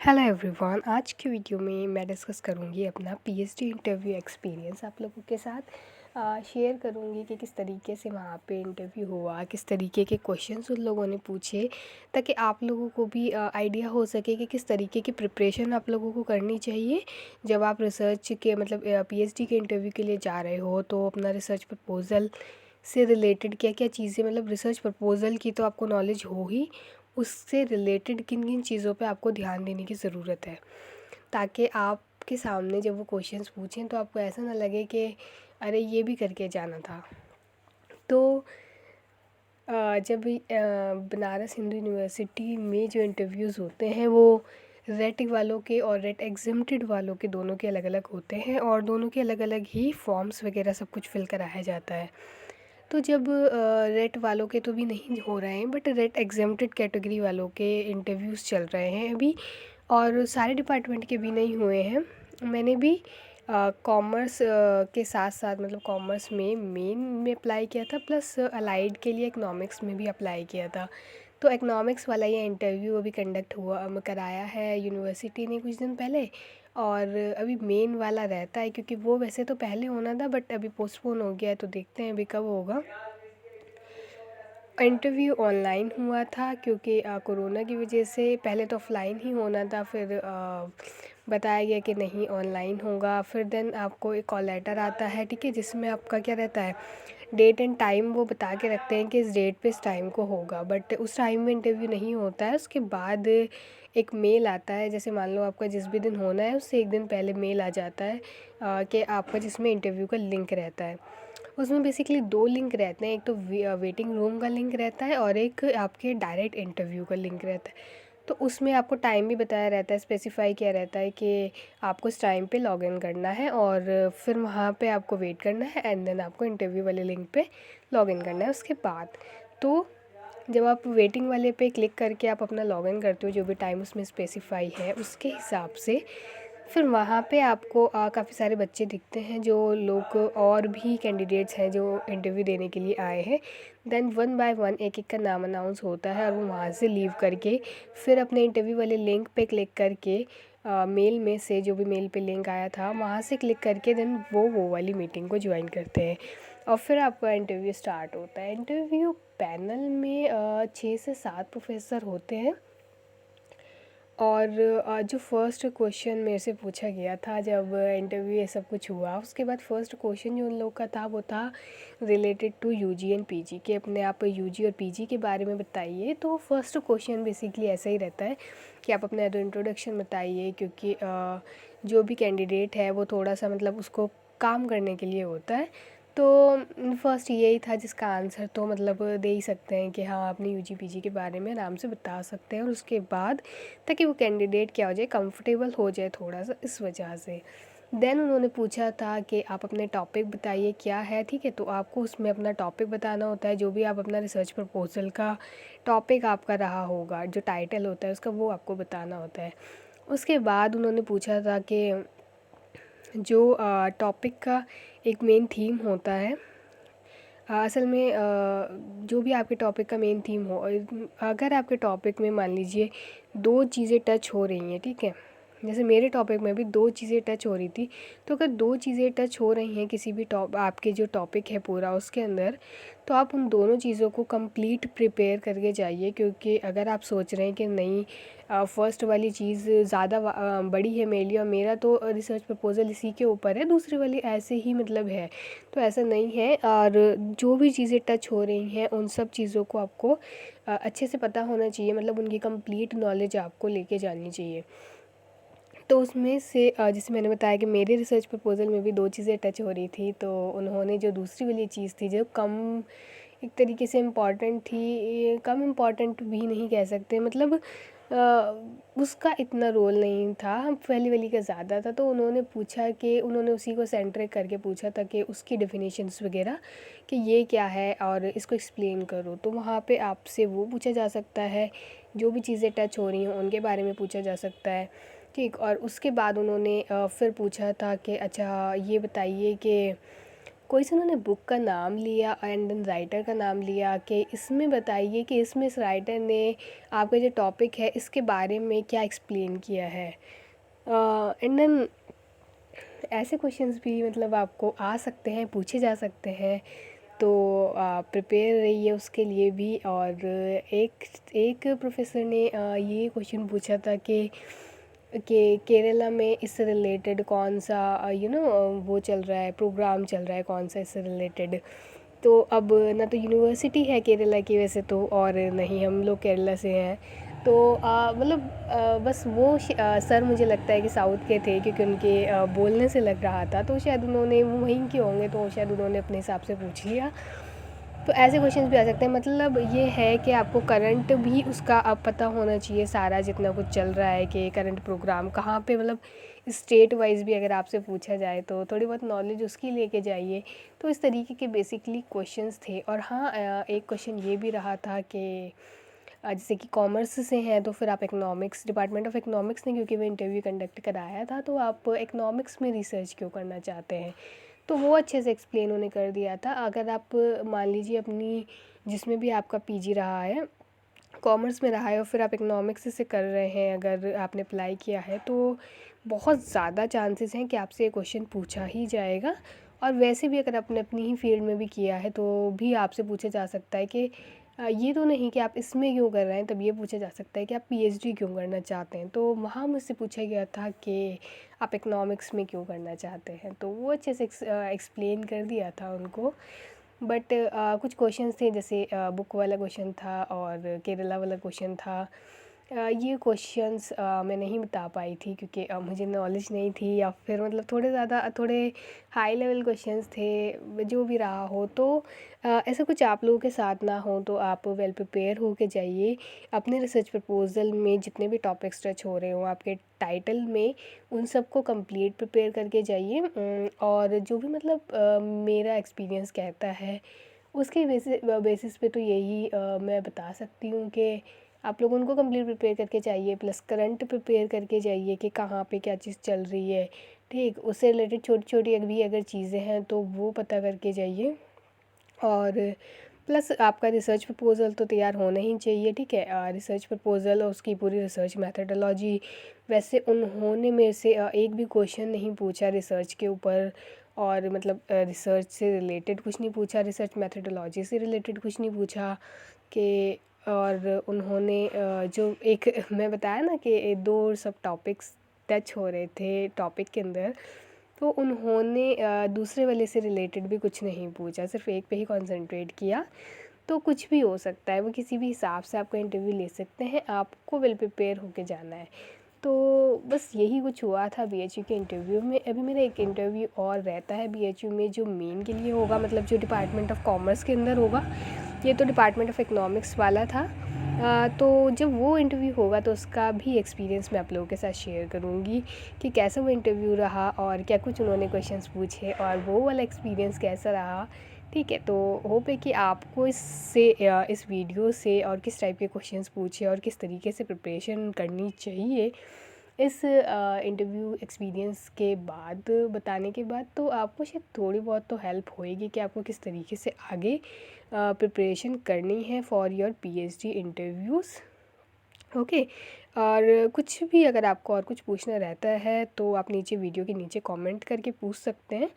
Hello everyone. आज की video में मैं डिस्कस करूंगी अपना पीएचडी इंटरव्यू एक्सपीरियंस आप लोगों के साथ शेयर करूंगी कि किस तरीके से वहाँ पे इंटरव्यू हुआ, किस तरीके के क्वेश्चंस उन लोगों ने पूछे, ताकि आप लोगों को भी आइडिया हो सके कि किस तरीके की प्रिपरेशन आप लोगों को करनी चाहिए जब आप रिसर्च के मतलब पीएचडी के इंटरव्यू के लिए जा रहे हो। तो अपना रिसर्च प्रपोज़ल से रिलेटेड क्या क्या चीज़ें, मतलब रिसर्च प्रपोज़ल की तो आपको नॉलेज हो ही, उससे रिलेटेड किन किन चीज़ों पे आपको ध्यान देने की ज़रूरत है, ताकि आपके सामने जब वो क्वेश्चंस पूछें तो आपको ऐसा ना लगे कि अरे ये भी करके जाना था। तो जब बनारस हिंदू यूनिवर्सिटी में जो इंटरव्यूज़ होते हैं वो रेट वालों के और रेट एग्जम्प्टेड वालों के दोनों के अलग अलग होते हैं, और दोनों के अलग अलग ही फॉर्म्स वगैरह सब कुछ फिल कराया जाता है। तो जब रेट वालों के तो भी नहीं हो रहे हैं, बट रेट एग्जम्प्टेड कैटेगरी वालों के इंटरव्यूज़ चल रहे हैं अभी, और सारे डिपार्टमेंट के भी नहीं हुए हैं। मैंने भी कॉमर्स के साथ साथ मतलब कॉमर्स में मेन में अप्लाई किया था, प्लस अलाइड के लिए इकनॉमिक्स में भी अप्लाई किया था। तो इकनॉमिक्स वाला ये इंटरव्यू अभी कंडक्ट हुआ कराया है यूनिवर्सिटी ने कुछ दिन पहले, और अभी मेन वाला रहता है, क्योंकि वो वैसे तो पहले होना था बट अभी पोस्टपोन हो गया है, तो देखते हैं अभी कब होगा। इंटरव्यू ऑनलाइन हुआ था क्योंकि कोरोना की वजह से पहले तो ऑफलाइन ही होना था, फिर बताया गया कि नहीं ऑनलाइन होगा। फिर देन आपको एक कॉल लेटर आता है, ठीक है, जिसमें आपका क्या रहता है, डेट एंड टाइम वो बता के रखते हैं कि इस डेट पे इस टाइम को होगा, बट उस टाइम में इंटरव्यू नहीं होता है। उसके बाद एक मेल आता है, जैसे मान लो आपका जिस भी दिन होना है उससे एक दिन पहले मेल आ जाता है कि आपका, जिसमें इंटरव्यू का लिंक रहता है। उसमें बेसिकली दो लिंक रहते हैं, एक तो वेटिंग रूम का लिंक रहता है और एक आपके डायरेक्ट इंटरव्यू का लिंक रहता है। तो उसमें आपको टाइम भी बताया रहता है, स्पेसिफाई किया रहता है कि आपको इस टाइम पे लॉग इन करना है और फिर वहाँ पे आपको वेट करना है, एंड देन आपको इंटरव्यू वाले लिंक पे लॉग इन करना है। उसके बाद तो जब आप वेटिंग वाले पे क्लिक करके आप अपना लॉग इन करते हो, जो भी टाइम उसमें स्पेसिफाई है उसके हिसाब से, फिर वहाँ पे आपको काफ़ी सारे बच्चे दिखते हैं, जो लोग और भी कैंडिडेट्स हैं जो इंटरव्यू देने के लिए आए हैं। देन वन बाय वन एक एक का नाम अनाउंस होता है, और वो वहाँ से लीव करके फिर अपने इंटरव्यू वाले लिंक पे क्लिक करके मेल में से, जो भी मेल पे लिंक आया था वहाँ से क्लिक करके देन वो वाली मीटिंग को ज्वाइन करते हैं, और फिर आपका इंटरव्यू स्टार्ट होता है। इंटरव्यू पैनल में 6 से 7 प्रोफेसर होते हैं, और जो फर्स्ट क्वेश्चन मेरे से पूछा गया था जब इंटरव्यू ये सब कुछ हुआ, उसके बाद फर्स्ट क्वेश्चन जो उन लोग का था वो था related to UG and PG, के अपने आप यूजी और पीजी के बारे में बताइए। तो फर्स्ट क्वेश्चन बेसिकली ऐसा ही रहता है कि आप अपना इंट्रोडक्शन बताइए, क्योंकि जो भी कैंडिडेट है वो थोड़ा सा मतलब उसको काम करने के लिए होता है। तो फर्स्ट यही था जिसका आंसर तो मतलब दे ही सकते हैं कि हाँ अपने यूजी पीजी के बारे में आराम से बता सकते हैं, और उसके बाद ताकि वो कैंडिडेट क्या हो जाए, कंफर्टेबल हो जाए थोड़ा सा, इस वजह से। देन उन्होंने पूछा था कि आप अपने टॉपिक बताइए क्या है, ठीक है, तो आपको उसमें अपना टॉपिक बताना होता है, जो भी आप अपना रिसर्च प्रपोजल का टॉपिक आपका रहा होगा, जो टाइटल होता है उसका, वो आपको बताना होता है। उसके बाद उन्होंने पूछा था कि जो टॉपिक का एक मेन थीम होता है, असल में जो भी आपके टॉपिक का मेन थीम हो, अगर आपके टॉपिक में मान लीजिए दो चीज़ें टच हो रही हैं, ठीक है, जैसे मेरे टॉपिक में भी दो चीज़ें टच हो रही थी, तो अगर दो चीज़ें टच हो रही हैं किसी भी आपके जो टॉपिक है पूरा उसके अंदर, तो आप उन दोनों चीज़ों को कंप्लीट प्रिपेयर करके जाइए। क्योंकि अगर आप सोच रहे हैं कि नहीं फर्स्ट वाली चीज़ ज़्यादा बड़ी है मेरे लिए, और मेरा तो रिसर्च प्रपोजल इसी के ऊपर है, दूसरी वाली ऐसे ही मतलब है, तो ऐसा नहीं है। और जो भी चीज़ें टच हो रही हैं उन सब चीज़ों को आपको अच्छे से पता होना चाहिए, मतलब उनकी कंप्लीट नॉलेज आपको लेके जानी चाहिए। तो उसमें से जैसे मैंने बताया कि मेरे रिसर्च प्रपोजल में भी दो चीज़ें टच हो रही थी, तो उन्होंने जो दूसरी वाली चीज़ थी जो कम एक तरीके से इम्पॉर्टेंट थी, कम इम्पॉर्टेंट भी नहीं कह सकते, मतलब उसका इतना रोल नहीं था, पहली वाली का ज़्यादा था। तो उन्होंने पूछा कि उन्होंने उसी को सेंटर करके पूछा था कि उसकी डेफिनेशंस वगैरह कि ये क्या है और इसको एक्सप्लेन करो, तो वहाँ पे आपसे वो पूछा जा सकता है, जो भी चीज़ें टच हो रही हैं उनके बारे में पूछा जा सकता है, ठीक। और उसके बाद उन्होंने फिर पूछा था कि अच्छा ये बताइए कि कोई से उन्होंने बुक का नाम लिया एंड देन राइटर का नाम लिया कि इसमें बताइए कि इसमें इस राइटर ने आपका जो टॉपिक है इसके बारे में क्या एक्सप्लेन किया है। एंड देन ऐसे क्वेश्चंस भी मतलब आपको आ सकते हैं, पूछे जा सकते हैं, तो प्रिपेयर रहिए उसके लिए भी। और एक एक प्रोफेसर ने ये क्वेश्चन पूछा था कि केरला में इससे रिलेटेड कौन सा वो चल रहा है, प्रोग्राम चल रहा है कौन सा इससे रिलेटेड। तो अब ना तो यूनिवर्सिटी है केरला की वैसे तो, और नहीं हम लोग केरला से हैं। तो मतलब बस वो सर मुझे लगता है कि साउथ के थे, क्योंकि उनके बोलने से लग रहा था, तो शायद उन्होंने वो वहीं के होंगे, तो शायद उन्होंने अपने हिसाब से पूछ लिया। तो ऐसे क्वेश्चंस भी आ सकते हैं। मतलब ये है कि आपको करंट भी उसका अब पता होना चाहिए सारा, जितना कुछ चल रहा है कि करंट प्रोग्राम कहाँ पे, मतलब स्टेट वाइज भी अगर आपसे पूछा जाए तो थोड़ी बहुत नॉलेज उसकी लेके जाइए। तो इस तरीके के बेसिकली क्वेश्चंस थे। और हाँ, एक क्वेश्चन ये भी रहा था कि जैसे कि कॉमर्स से हैं तो फिर आप इकोनॉमिक्स, डिपार्टमेंट ऑफ इकोनॉमिक्स ने क्योंकि वो इंटरव्यू कंडक्ट कराया था, तो आप इकोनॉमिक्स में रिसर्च क्यों करना चाहते हैं। तो वो अच्छे से एक्सप्लेन उन्होंने कर दिया था। अगर आप मान लीजिए अपनी जिसमें भी आपका पीजी रहा है, कॉमर्स में रहा है और फिर आप इकोनॉमिक्स से कर रहे हैं, अगर आपने अप्लाई किया है, तो बहुत ज़्यादा चांसेस हैं कि आपसे ये क्वेश्चन पूछा ही जाएगा। और वैसे भी अगर आपने अपनी ही फील्ड में भी किया है तो भी आपसे पूछा जा सकता है कि ये तो नहीं कि आप इसमें क्यों कर रहे हैं, तब ये पूछा जा सकता है कि आप पीएचडी क्यों करना चाहते हैं। तो वहाँ मुझसे पूछा गया था कि आप इकोनॉमिक्स में क्यों करना चाहते हैं, तो वो अच्छे से एक्सप्लेन कर दिया था उनको। बट कुछ क्वेश्चंस थे, जैसे बुक वाला क्वेश्चन था और केरला वाला क्वेश्चन था। ये क्वेश्चंस मैं नहीं बता पाई थी क्योंकि मुझे नॉलेज नहीं थी, या फिर मतलब थोड़े हाई लेवल क्वेश्चंस थे। जो भी रहा हो, तो ऐसा कुछ आप लोगों के साथ ना हो तो आप वेल प्रिपेयर होके जाइए। अपने रिसर्च प्रपोजल में जितने भी टॉपिक्स टच हो रहे हो आपके टाइटल में, उन सबको कंप्लीट प्रिपेयर करके जाइए। और जो भी मतलब मेरा एक्सपीरियंस कहता है उसके बेसिस पे तो यही मैं बता सकती हूँ कि आप लोग उनको कंप्लीट प्रिपेयर करके जाइए, प्लस करंट प्रिपेयर करके जाइए कि कहाँ पे क्या चीज़ चल रही है। ठीक, उससे रिलेटेड छोटी छोटी अगर चीज़ें हैं तो वो पता करके जाइए। और प्लस आपका रिसर्च प्रपोज़ल तो तैयार होना ही चाहिए। ठीक है, रिसर्च प्रपोज़ल और उसकी पूरी रिसर्च मेथडोलॉजी। वैसे उन्होंने मेरे से एक भी क्वेश्चन नहीं पूछा रिसर्च के ऊपर, और मतलब रिसर्च से रिलेटेड कुछ नहीं पूछा, रिसर्च मेथडोलॉजी से रिलेटेड कुछ नहीं पूछा कि। और उन्होंने जो एक मैं बताया ना कि दो सब टॉपिक्स टच हो रहे थे टॉपिक के अंदर, तो उन्होंने दूसरे वाले से रिलेटेड भी कुछ नहीं पूछा, सिर्फ एक पे ही कंसंट्रेट किया। तो कुछ भी हो सकता है, वो किसी भी हिसाब से आपका इंटरव्यू ले सकते हैं, आपको वेल प्रिपेयर होके जाना है। तो बस यही कुछ हुआ था बीएचयू के इंटरव्यू में। अभी मेरा एक इंटरव्यू और रहता है बीएचयू में, जो मेन के लिए होगा, मतलब जो डिपार्टमेंट ऑफ कॉमर्स के अंदर होगा। ये तो डिपार्टमेंट ऑफ इकोनॉमिक्स वाला था। तो जब वो इंटरव्यू होगा तो उसका भी एक्सपीरियंस मैं आप लोगों के साथ शेयर करूँगी कि कैसा वो इंटरव्यू रहा और क्या कुछ उन्होंने क्वेश्चंस पूछे और वो वाला एक्सपीरियंस कैसा रहा। ठीक है, तो होप है कि आपको इससे इस वीडियो से और किस टाइप के क्वेश्चंस पूछे और किस तरीके से प्रिपरेशन करनी चाहिए इस इंटरव्यू एक्सपीरियंस के बाद बताने के बाद, तो आपको शायद थोड़ी बहुत तो हेल्प होएगी कि आपको किस तरीके से आगे प्रिपरेशन करनी है for your PhD interviews. Okay. और कुछ भी अगर आपको और कुछ पूछना रहता है तो आप नीचे वीडियो के नीचे कमेंट करके पूछ सकते हैं।